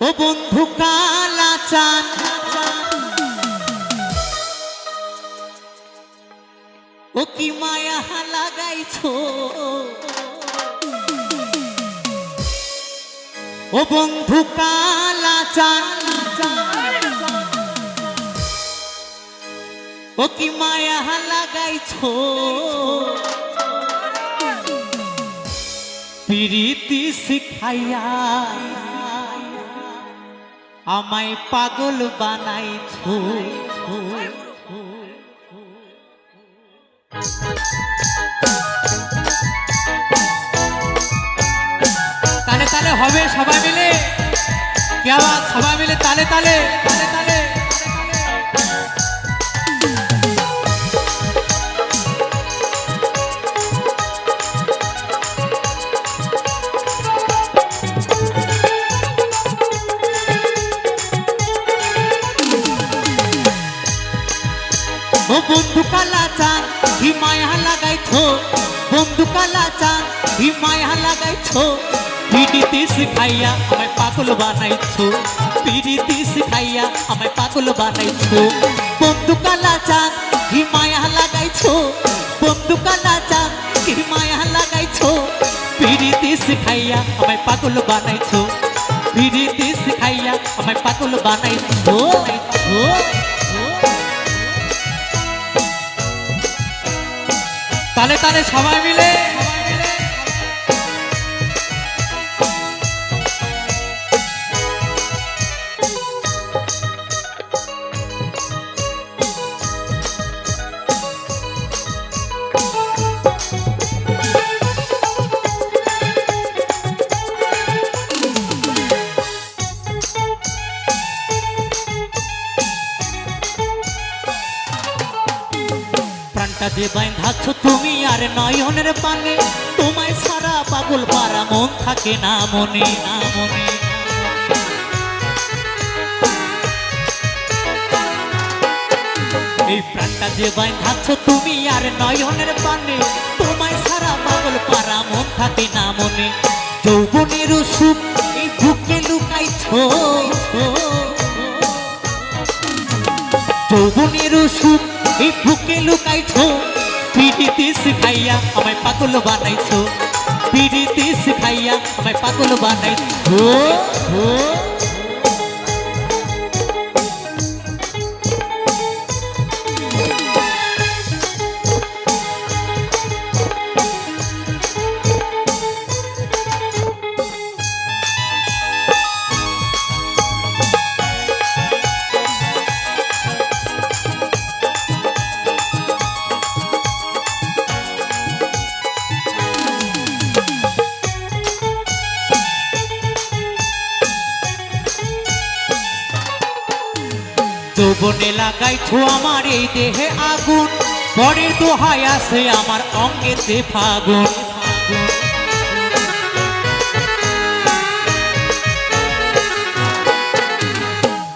ও বন্ধু কালা চান ও কি মায়া লাগাইছো ও বন্ধু কালা চান ও কি মায়া লাগাইছো প্রীতি শিখাইয়া আমায় পাগল বানাইছো তালে তালে হবে সবাই মিলে কি আওয়াজ সবাই মিলে তালে তালে তালে তালে ও বন্ধু কালা চান কি মায়া লাগাইছো বন্ধু কালা চান কি মায়া লাগাইছো পিড়িতি শিখাইয়া আমায় পাগল বানাইছো পিড়িতি শিখাইয়া আমায় পাগল বানাইছো বন্ধু কালা চান কি মায়া লাগাইছো বন্ধু কালা চান কি মায়া লাগাইছো পিড়িতি শিখাইয়া আমায় পাগল বানাইছো পিড়িতি শিখাইয়া আমায় পাগল বানাইছো তালে তালে সবাই মিলে প্রাণটা যে বাঁধাচ্ছ তুমি আর নয়নের পানে তোমায় সারা পাগল পারা মন থাকে না মনে না মনে এই প্রাণটা যে বাঁধাচ্ছ তুমি আর নয়নের পানে তোমায় সারা পাগল পারা মন থাকে না মনে যৌবনের সুখ এই বুকে লুকাইছো যৌবনের সুখ এই বুকে লুকাইছো পিড়িতি শিখাইয়া আমায় পাগল বানাইছো পিড়িতি শিখাইয়া আমায় পাগল বানাইছো যৌবনে লাগাইছো আমার এই দেহে আগুন পরের দোহাই আছে আমার অঙ্গেতে ফাগুন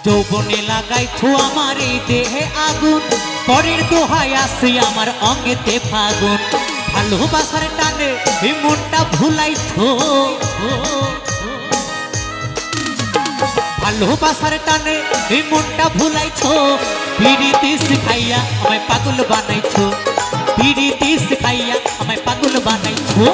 যৌবনে লাগাইছো আমার এই দেহে আগুন পরের দোহাই আছে আমার অঙ্গেতে ফাগুন ভালোবাসার টানে এই মনটা ভুলাইছো ভালোবাসার টানে এই মনটা ভুলাইছো পিড়িতি শিখাইয়া আমায় পাগল বানাইছো পিড়িতি শিখাইয়া আমায় পাগল বানাইছো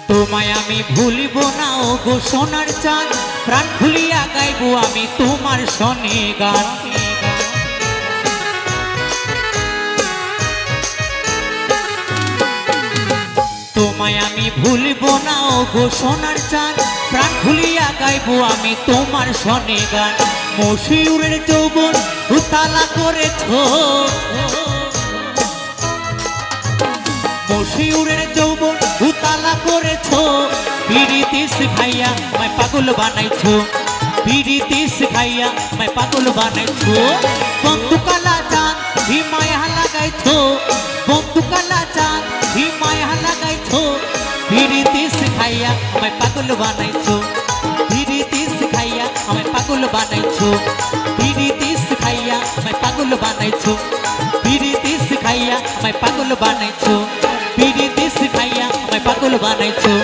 তোমায় আমি ভুলিব না ও গো সোনার চাঁদ প্রাণ খুলিয়া গাইব আমি তোমার শনি গান তোমায় আমি ভুলিব না ও গো সোনার চাঁদ প্রাণ খুলিয়া গাইব আমি তোমার শনি গান মশিউরের যৌবন উতালা করেছো মশিউরের যৌবন উতালা জ্বালা করেছো পিরিতি শিখাইয়া আমায় পাগল বানাইছো পিরিতি শিখাইয়া আমায় পাগল বানাইছো বন্ধু কালা চান হি মায়া লাগাইছো বন্ধু কালা চান হি মায়া লাগাইছো পিরিতি শিখাইয়া আমায় পাগল বানাইছো পিরিতি শিখাইয়া আমায় পাগল বানাইছো পিরিতি শিখাইয়া আমায় পাগল বানাইছো পিরিতি শিখাইয়া আমায় পাগল বানাইছো পিরিতি শিখাইয়া আমায় পাগল বানাইছো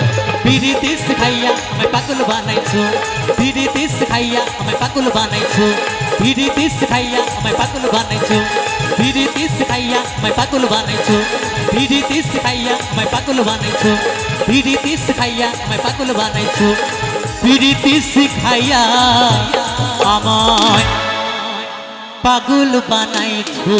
পিরিতি শিখাইয়া আমায় পাগল বানাইছো পিরিতি শিখাইয়া আমায় পাগল বানাইছো পিরিতি শিখাইয়া আমায় পাগল বানাইছো পিরিতি শিখাইয়া আমায় পাগল বানাইছো পিরিতি শিখাইয়া আমায় পাগল বানাইছো পিরিতি শিখাইয়া আমায় পাগল বানাইছো পিরিতি শিখাইয়া আমায় পাগল বানাইছো।